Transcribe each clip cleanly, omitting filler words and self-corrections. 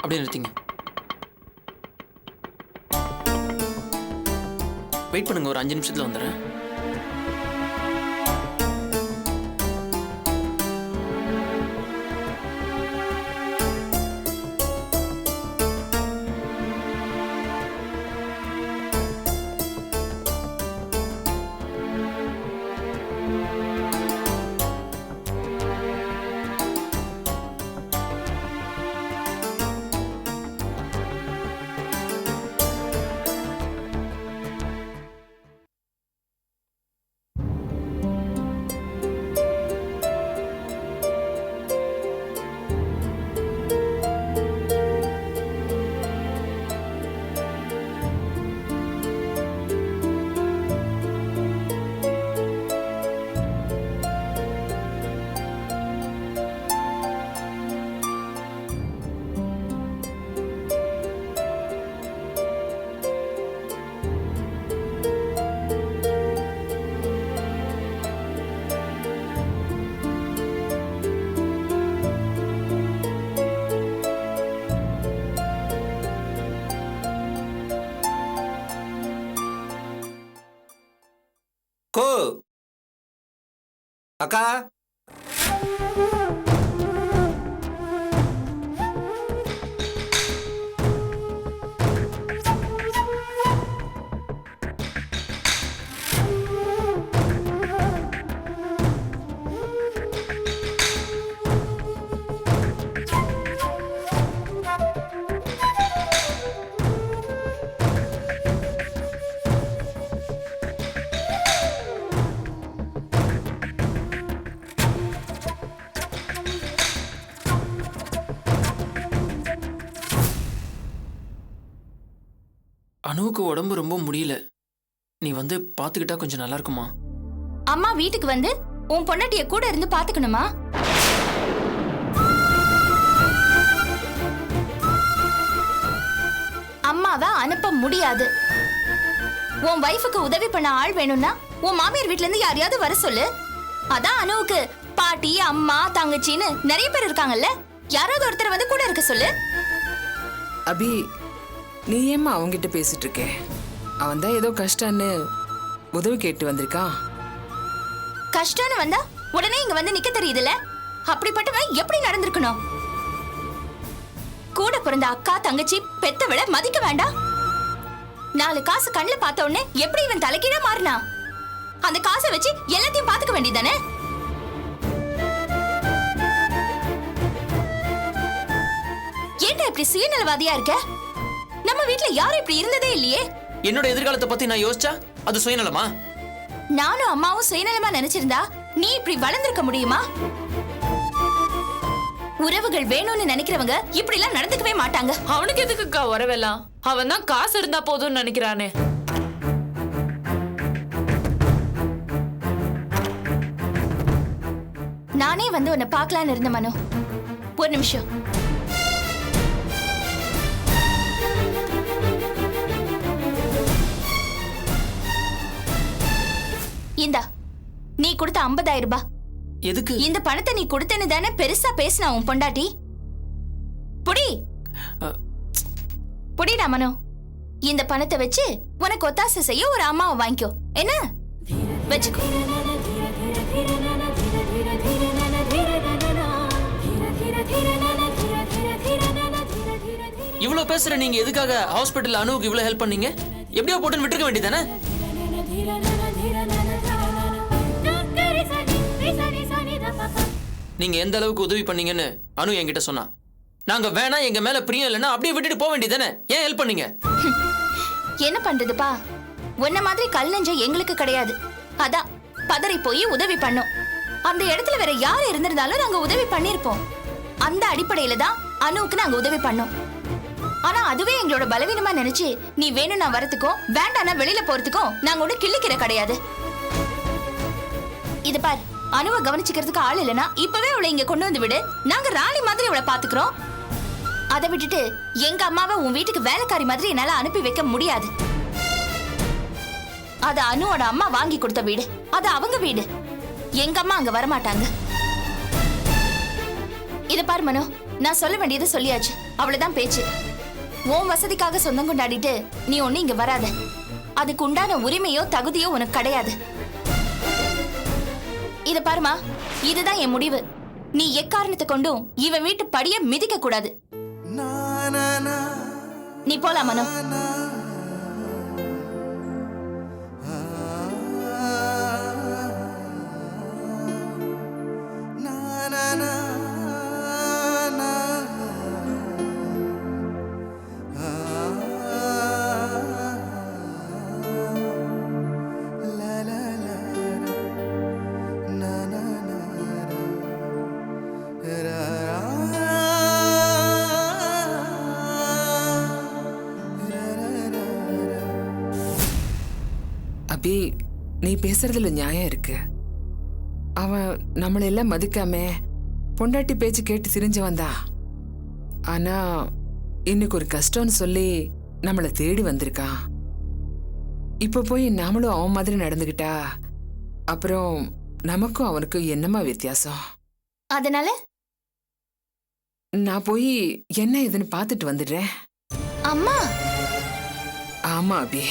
அப்படியே நிறுத்திங்க. வெயிட் பண்ணுங்க, ஒரு 5 நிமிஷத்துல வந்துடுறேன். கோ அக்கா, அனுவுக்கு உடம்பு ரொம்ப முடியல. நீ வந்து பாத்துக்கிட்டா கொஞ்சம் நல்லா இருக்குமா? அம்மா வீட்டுக்கு வந்து உன் பொண்டாட்டிய கூட இருந்து பாத்துக்கணுமா? அம்மாவை அனுப்ப முடியாது. உன் வைஃபுக்கு உதவி பண்ண ஆள் வேணும்னா உன் மாமியார் வீட்ல இருந்து யாரையாவது வர சொல்லு. அதான் அனுவுக்கு பாட்டி, அம்மா, தங்கச்சின்னு நிறைய பேர் இருக்காங்கல்ல, யாராவது ஒருத்தர் வந்து கூட இருக்க சொல்லு. அபி, நீ ஏம்மா அவங்கிட்ட பேசிட்டு இருக்கே? அவன் தான் ஏதோ கஷ்டம்னு உதவி கேட்டு வந்திருக்கான். கஷ்டம்னு வந்தா உடனே இங்க வந்து நிக்க தெரியுதுல? அப்படிப்பட்டவன் எப்படி நடந்திருக்கணும்? கூட பிறந்த அக்கா, தங்கச்சி, பெத்த விட மதிக்க வேண்டாம்? 4 காசு கண்ணுல பார்த்த உடனே எப்படி இவன் தலைகீழா மாறினா? அந்த காசை வச்சு எல்லாத்தையும் பாத்துக்க வேண்டியதானே? ஏன்டா இப்படி சுயநலவாதியா இருக்க? நம்ம வீட்ல யாரும் இப்படி இருந்ததே இல்லையே. என்னோட எதிர்காலத்தை பத்தி நான் யோசிச்சா அது சுயநலமா? நானும் அம்மாவும் சுயநலமா நினைச்சிருந்தா நீ இப்படி வளர்ந்திருக்க முடியுமா? உறவுகள் வேணும்னு நினைக்கிறவங்க இப்படி எல்லாம் நடந்துக்கவே மாட்டாங்க. அவனுக்கு எதுக்குக்கா உறவெல்லாம்? அவன் தான் காசு இருந்தா போதும்னு நினைக்கிறானே. நானே வந்து உன்னை பார்க்கலான்னு இருந்த மனோ. ஒரு நிமிஷம். இந்தா, நீ கொடுத்த 50,000 ரூபாய். எதுக்கு? இந்த பணத்தை நீ கொடுத்தேன்னு தானே பெருசா பேசினா உன் பொண்டாட்டி. புடி புடிடா மனோ. இந்த பணத்தை வச்சு உனக்கு ஒத்தாசை செய்ய ஒரு அம்மாவை வாங்கிக்கோ. என்ன வச்சுக்கோ. இவ்வளவு பேசுற நீங்க எதுக்காக ஹாஸ்பிட்டல் அனுவுக்கு இவ்வளவு ஹெல்ப் பண்ணீங்க? எப்படியோ போட்டுன்னு விட்டுருக்க வேண்டியதானே? நீங்க எந்த அளவுக்கு உதவி பண்ணீங்கன்னு அனு என்கிட்ட சொன்னா. நாங்க வேணா, எங்க மேல பிரியம் இல்லைன்னா அப்படியே விட்டுட்டு போக வேண்டியதானே? ஏன் ஹெல்ப் பண்ணீங்க? என்ன பண்றதுப்பா, உன்ன மாதிரி கல் நெஞ்ச எங்களுக்கு கிடையாது. அதான் பதறி போய் உதவி பண்ணோம். அந்த இடத்துல வேற யார் இருந்திருந்தாலும் நாங்க உதவி பண்ணிருப்போம். அந்த அடிப்படையில தான் அனுவுக்கு நாங்க உதவி பண்ணோம். ஆனா அதுவே எங்களோட பலவீனமா நினைச்சு நீ வேணும் நான் வரதுக்கும் வேண்டானா வெளியில போறதுக்கும் நாங்க ஒண்ணு கிள்ளிக்கிற கிடையாது. இது பார், அனுவை கவனிச்சுக்கிறதுக்கு ஆள் இல்லைன்னா இப்பவே அவளை இங்க கொண்டு வந்து விடு. நாங்க ராணி மாதிரி அவளை பாத்துக்கிறோம். அதை விட்டுட்டு எங்க அம்மாவை உன் வீட்டுக்கு வேலைக்காரி மாதிரி என்னால அனுப்பி வைக்க முடியாது. அது அனுவோட அம்மா வாங்கி கொடுத்த வீடு, அது அவங்க வீடு. எங்க அம்மா அங்க வரமாட்டாங்க. இத பாரு மனோ, நான் சொல்ல வேண்டியதை சொல்லியாச்சு. அவ்வளவுதான் பேச்சு. உன் வசதிக்காக சொந்தம் கொண்டாடிட்டு நீ ஒண்ணு இங்க வராத. அதுக்கு உண்டான உரிமையோ தகுதியோ உனக்கு கிடையாது. இத பாருமா, இதுதான் என் முடிவு. நீ எக்காரணத்தை கொண்டும் இவன் வீட்டு படிய மிதிக்க கூடாது. நீ போலாம் மனோ. அபி, நீ பேசுறதுல நியாயம் இருக்கு. அவன் நம்மளெல்லாம் மதிக்காம பொண்டாட்டி பேச்சு கேட்டு திரிஞ்சவன் தான். ஆனா இன்னைக்கு ஒரு கஷ்டம்னு சொல்லி நம்மளை தேடி வந்திருக்கான். இப்ப போய் நாமளும் அவன் மாதிரி நடந்துகிட்டா அப்புறம் நமக்கும் அவனுக்கும் என்னமா வித்தியாசம்? அதனால நான் போய் என்ன ஏதுன்னு பார்த்துட்டு வந்துடுறேன். அம்மா. ஆமா அபி,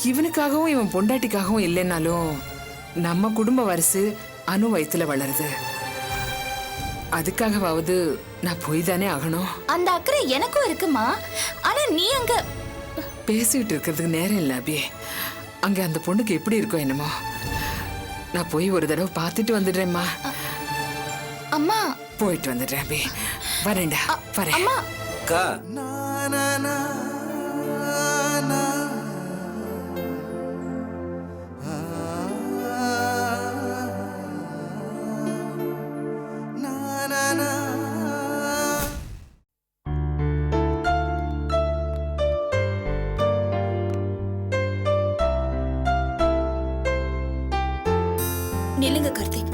இவனுக்காகவும் இவன் பொண்டாட்டிக்காகவும் இல்லைன்னாலும் நம்ம குடும்ப வரிசு அணு வயித்துல வளருது. அதுக்காகவாவது நான் போய் தானே ஆகணும். அந்த அக்கறை எனக்கும் இருக்குமா. ஆனா நீ அங்க பேசிட்டு இருக்கிறதுக்கு நேரம் இல்லை அபி. அங்க அந்த பொண்ணுக்கு எப்படி இருக்கோ என்னமோ. நான் போய் ஒரு தடவை பார்த்துட்டு வந்துடுறேம்மா. அம்மா. போயிட்டு வந்துடுறேன் அபி. வரேன்டா, வரேன். அம்மா. அக்கா. நில்லுங்க கார்த்திக்.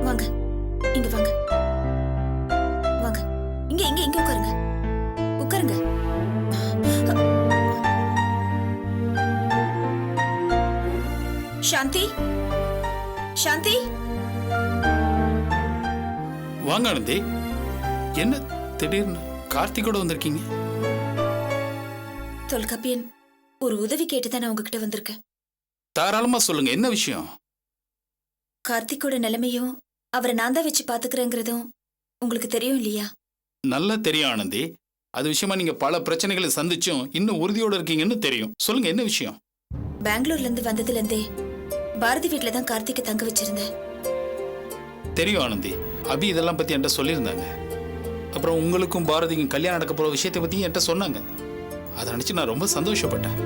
வாங்க, இங்க வாங்க. வாங்க, இங்க இங்க இங்க உட்காருங்க. உட்காருங்க. சாந்தி, சாந்தி. வாங்க ஆனந்தி. என்ன திடீர்னு கார்த்திகோட வந்திருக்கீங்க? தொல்காப்பியன், ஒரு உதவி கேட்டுதான் நான் உங்ககிட்ட வந்திருக்கேன். தாராளமா சொல்லுங்க, என்ன விஷயம்? கார்த்திகோட நிலைமையும் அவரை நான் தான் வச்சு பாத்துக்கிறேங்கிறதும் உங்களுக்கு தெரியும் இல்லையா? நல்லா தெரியும் ஆனந்தி. அது விஷயமா நீங்க பல பிரச்சனைகளை சந்திச்சும் இன்னும் உறுதியோட இருக்கீங்கன்னு தெரியும். சொல்லுங்க, என்ன விஷயம்? பெங்களூர்ல இருந்து வந்ததுல இருந்தே பாரதி வீட்டுல தான் கார்த்திகை தங்க வச்சிருந்தேன். தெரியும் ஆனந்தி. அபி இதெல்லாம் பத்தி என்கிட்ட சொல்லியிருந்தாங்க. அப்புறம் உங்களுக்கும் பாரதிக்கும் கல்யாணம் நடக்க போற விஷயத்தை பத்தி என்கிட்ட சொன்னாங்க. அதை நினைச்சு நான் ரொம்ப சந்தோஷப்பட்டேன்.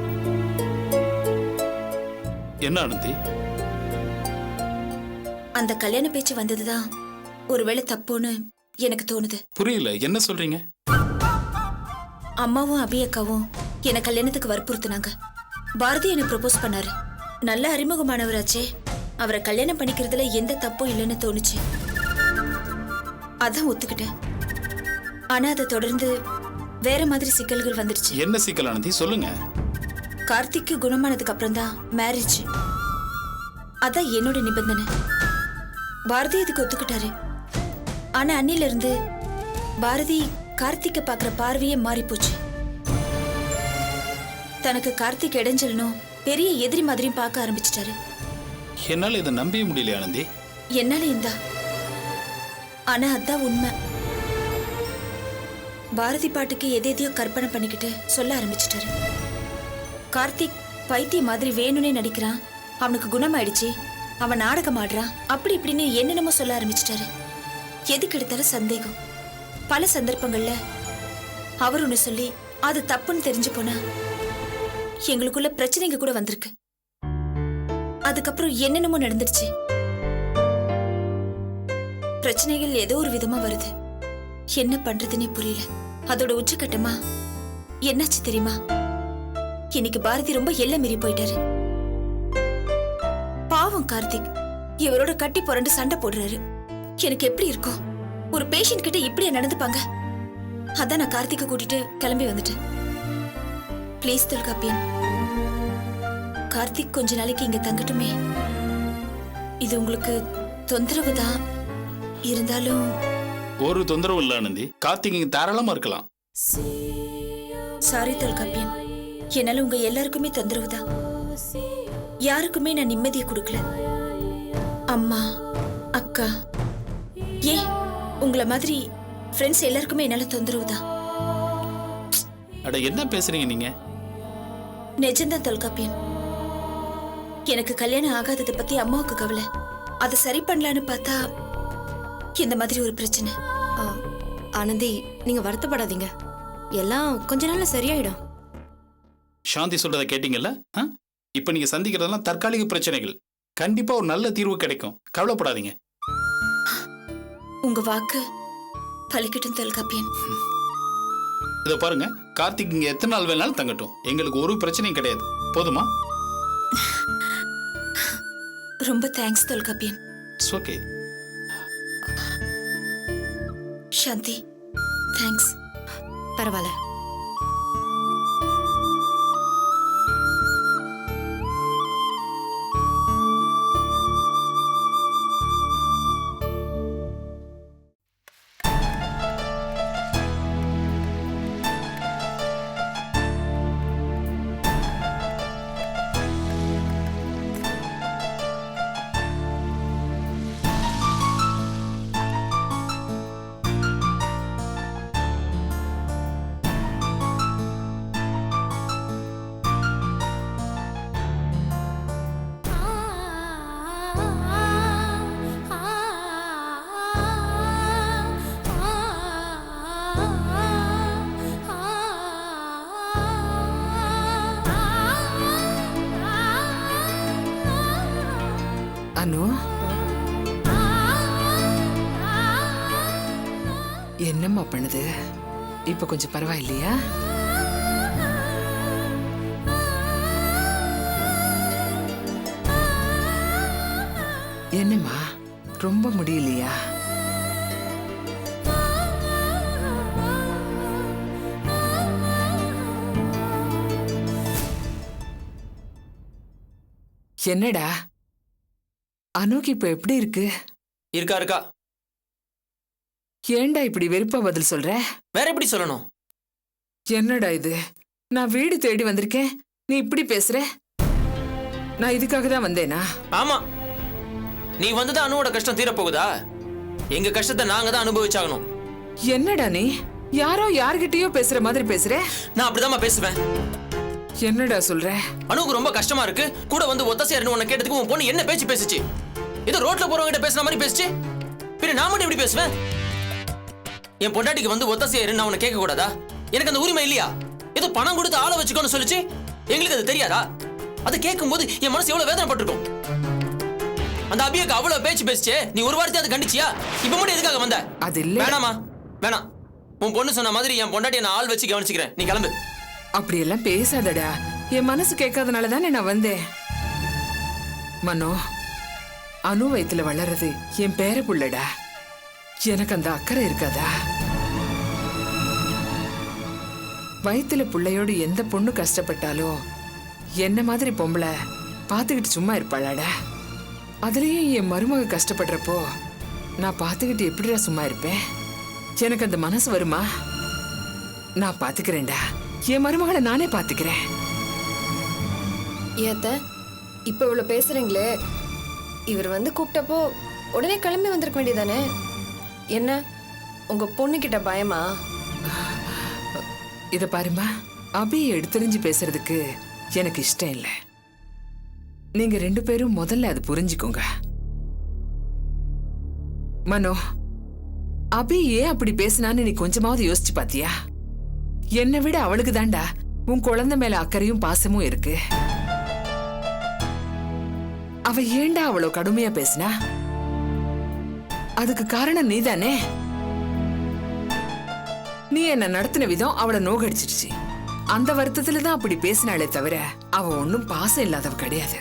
என்ன ஆனந்தி? அந்த கல்யாண பேச்சு வந்ததுதான் ஒருவேளை தப்புன்னு எனக்கு தோணுது. புரியல, என்ன சொல்றீங்க? அம்மாவும் அபி அக்காவும் என்னை கல்யாணத்துக்கு வற்புறுத்தினாங்க. பாரதி என்னை ப்ரொபோஸ் பண்ணாரு. நல்ல அறிமுகமானவராச்சே, அவரை கல்யாணம் பண்ணிக்கிறதுல எந்த தப்பும் இல்லைன்னு தோணுச்சு. அதான் ஒத்துக்கிட்டேன். ஆனா அதை தொடர்ந்து வேற மாதிரி சிக்கல்கள் வந்துடுச்சு. என்ன சிக்கல் ஆனந்தி, சொல்லுங்க. கார்த்திக்கு குணமானதுக்கு அப்புறம் தான் மேரேஜ். அதான் என்னோட நிபந்தனை. பாரதி இதுக்கு ஒத்துக்கிட்டாரு. ஆனா அன்னில இருந்து பாரதி கார்த்திக்க பாக்குற பார்வையே மாறி போச்சு. தனக்கு கார்த்திக் இடைஞ்சலனும் பெரிய எதிரி மாதிரியும் பார்க்க ஆரம்பிச்சிட்டாரு. என்னால இதை நம்பவே முடியல ஆனந்தி. என்னால இந்தா. ஆனா அதான் உண்மை. பாரதி பாட்டுக்கு எதையோ கற்பனை பண்ணிக்கிட்டு சொல்ல ஆரம்பிச்சிட்டாரு. கார்த்திக் பைத்திய மாதிரி வேணும்னே நடிக்கிறான், அவனுக்கு குணமாயிடுச்சு, அவன் நாடகம் ஆடுறான், அப்படி இப்படின்னு என்னென்னமோ சொல்ல ஆரம்பிச்சிட்டாரு. எதுக்கு எடுத்தாலும் சந்தேகம். பல சந்தர்ப்பங்கள்ல அவர் ஒண்ணு சொல்லி அது தப்புன்னு தெரிஞ்சு போனா எங்களுக்குள்ள பிரச்சனைங்க கூட வந்திருக்கு. அதுக்கப்புறம் என்னென்னமோ நடந்துடுச்சு. பிரச்சனைகள் ஏதோ ஒரு விதமா வருது. என்ன பண்றதுன்னே புரியல. அதோட உச்சக்கட்டமா என்னாச்சு தெரியுமா? இன்னைக்கு பாரதி ரொம்ப எல்லை மீறி போயிட்டாரு. பாவம் கார்த்திக் இவரோட கட்டி புரண்டு சண்டை போடுறாரு. எனக்கு எப்படி இருக்கும்? ஒரு பேஷண்ட் கிட்ட இப்படியே நடந்துப்பாங்க? அதான் நான் கார்த்திகை கூட்டிட்டு கிளம்பி வந்துட்டேன். ப்ளீஸ் தொல்காப்பியன், கார்த்திக் கொஞ்ச நாளைக்கு இங்க தங்கட்டுமே. இது உங்களுக்கு தொந்தரவு தான், இருந்தாலும் ஒரு தொந்தரவும் இல்லை ஆனந்தி. கார்த்திக் இங்க தாராளமா இருக்கலாம். சாரி தொல்காப்பியன், என்னால உங்க எல்லாருக்குமே தொந்தரவு தான். யாருக்குமே நான் நிம்மதியை கொடுக்கல. அம்மா, அக்கா, ஏன் உங்களை மாதிரி ஃப்ரெண்ட்ஸ் எல்லாருக்குமே என்னால தொந்தரவு தான். அட என்ன பேசுறீங்க நீங்க? நிஜம்தான் தொல்காப்பியன். எனக்கு கல்யாணம் ஆகாததை பத்தி அம்மாவுக்கு கவலை. அதை சரி பண்ணலான்னு பார்த்தா இந்த மாதிரி ஒரு பிரச்சனை. ஆனந்தி, நீங்க வருத்தப்படாதீங்க, எல்லாம் கொஞ்ச நாள்ல சரியாயிடும். சாந்தி சொல்றதை கேட்டீங்கல்ல? இப்ப நீங்க சந்திக்கிறதெல்லாம் தற்காலிக பிரச்சனைகள். கண்டிப்பா ஒரு நல்ல தீர்வு கிடைக்கும், கவலைப்படாதீங்க. உங்க வாக்கு பலிக்கட்டும் தொல்காப்பியன். இதை பாருங்க, கார்த்திக் இங்க எத்தனை நாள் வேணாலும் தங்கட்டும், எங்களுக்கு ஒரு பிரச்சனையும் கிடையாது. போதுமா? ரொம்ப thanks Tholkappiyan. It's okay. Shanthi, thanks. பரவாயில்ல. அனு, என்னம்மா பண்ணுது? இப்ப கொஞ்சம் பரவாயில்லையா? என்னம்மா, ரொம்ப முடியலையா? என்னடா அனுக்கு இப்ப எப்படி இருக்கு? இருக்கா. ஏன்டா இப்படி வெறுப்பா பதில் சொல்ற? வேற எப்படி சொல்லணும்? என்னடா இது? நான் வீடு தேடி வந்திருக்கேன், நீ இப்படி பேசுற? நான் இதுக்காக தான் வந்தேனா? ஆமா, நீ வந்துதான் அனுவோட கஷ்டம் தீரப்போகுதா? எங்க கஷ்டத்தை நாங்க தான் அனுபவிச்சாகணும். என்னடா நீ யாரோ யார்கிட்டயோ பேசுற மாதிரி பேசுற? நான் அப்படிதான் பேசுவேன். என்னடா சொல்ற? அனுக்கு ரொம்ப கஷ்டமா இருக்கு, கூட வந்து ஒத்தசையாருன்னு உன்னை கேட்டதுக்கு உன் பொண்ணு என்ன பேச்சு பேசுச்சு? ஏதோ ரோட்ல போறவங்க கிட்ட பேசுற மாதிரி பேசுச்சு. பின்ன நான் மட்டும் எப்படி பேசுவேன்? என் பொண்டாட்டிக்கு வந்து ஒத்தசையாரு நான் உன்னை கேட்க கூடாதா? எனக்கு அந்த உரிமை இல்லையா? ஏதோ பணம் கொடுத்து ஆளை வச்சுக்கோன்னு சொல்லிச்சு. எங்களுக்கு அது தெரியாதா? அதை கேட்கும் போது என் மனசு எவ்வளவு வேதனைப்பட்டிருக்கும். அந்த அபியக்கு அவ்வளவு பேச்சு பேசுச்சே, நீ ஒரு வார்த்தை அதை கண்டிச்சியா? இப்ப மட்டும் எதுக்காக வந்த? அது இல்ல. வேணாமா, வேணாம். உன் பொண்ணு சொன்ன மாதிரி என் பொண்டாட்டியை நான் ஆள் வச்சு கவனிச்சுக்கிறேன், நீ கிளம்பு. அப்படியெல்லாம் பேசாதடா, என் மனசு கேட்காதனால தானே நான் வந்தேன். மனோ, அனு வயித்துல வளர்றது என் பேர புள்ளடா. எனக்கு அந்த அக்கறை இருக்காதா? வயித்துல புள்ளையோடு எந்த பொண்ணு கஷ்டப்பட்டாலும் என்ன மாதிரி பொம்பளை பார்த்துக்கிட்டு சும்மா இருப்பாளாடா? அதுலயும் என் மருமக கஷ்டப்படுறப்போ நான் பார்த்துக்கிட்டு எப்படிடா சும்மா இருப்பேன்? எனக்கு அந்த மனசு வருமா? நான் பாத்துக்கிறேன்டா, என் மருமகளை நானே பாத்துக்கிறேன். ஏத்த இப்ப இவ்வளவு பேசுறீங்களே, இவர் வந்து கூப்பிட்டப்போ உடனே கிளம்பி வந்திருக்க வேண்டியதானே? என்ன உங்க பொண்ணுகிட்ட பயமா? இத பாருமா, அபியை எடுத்தறிஞ்சு பேசுறதுக்கு எனக்கு இஷ்டம் இல்லை. நீங்க ரெண்டு பேரும் முதல்ல அது புரிஞ்சுக்கோங்க. மனோ, அபி ஏன் அப்படி பேசினான்னு நீ கொஞ்சமாவது யோசிச்சு பாத்தியா? என்னை விட அவளுக்கு தாண்டா உன் குழந்தை மேல அக்கறையும் பாசமும் இருக்கு. அவ ஏண்டா அவ்வளோ கடுமையா பேசினா? அதுக்கு காரணம் நீதானே. நீ என்ன நடத்தின விதம் அவளை நோகடிச்சிருச்சு. அந்த வருத்தத்துல தான் அப்படி பேசினாலே தவிர அவ ஒன்னும் பாசம் இல்லாதவ கிடையாது.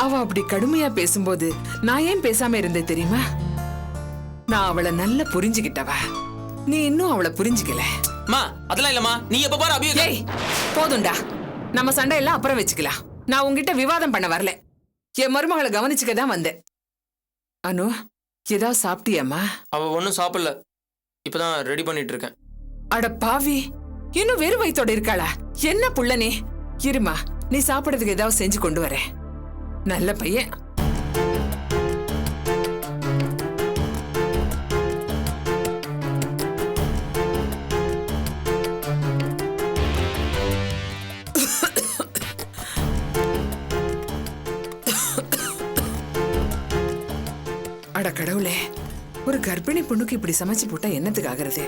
அவ அப்படி கடுமையா பேசும்போது நான் ஏன் பேசாம இருந்தேன் தெரியுமா? நான் அவளை நல்லா புரிஞ்சுகிட்டவ. நீ இன்னும் அவளை புரிஞ்சுக்கல. மா, அதெல்லாம் இல்லம்மா. நீ எப்ப பாரு அபியை. ஏய், போதும்டா, நம்ம சண்டையெல்லாம் அப்புறம் வச்சுக்கலாம். நான் உன்கிட்ட விவாதம் பண்ண வரல, என் மருமகளை கவனிச்சுக்க தான் வந்தேன். அனு ஏதாவது சாப்பிட்டியாம்மா? அவ ஒன்றும் சாப்பிடல. இப்பதான் ரெடி பண்ணிட்டு இருக்கேன். அட பாவி, இன்னும் வெறும் வயித்தோட இருக்காளா? என்ன புள்ள நீ? இருமா, நீ சாப்பிடறதுக்கு ஏதாவது செஞ்சு கொண்டு வர. நல்ல பையன். அட கடவுளே, ஒரு கர்ப்பிணி பொண்ணுக்கு இப்படி சமைச்சு போட்டா என்னத்துக்கு ஆகுறது?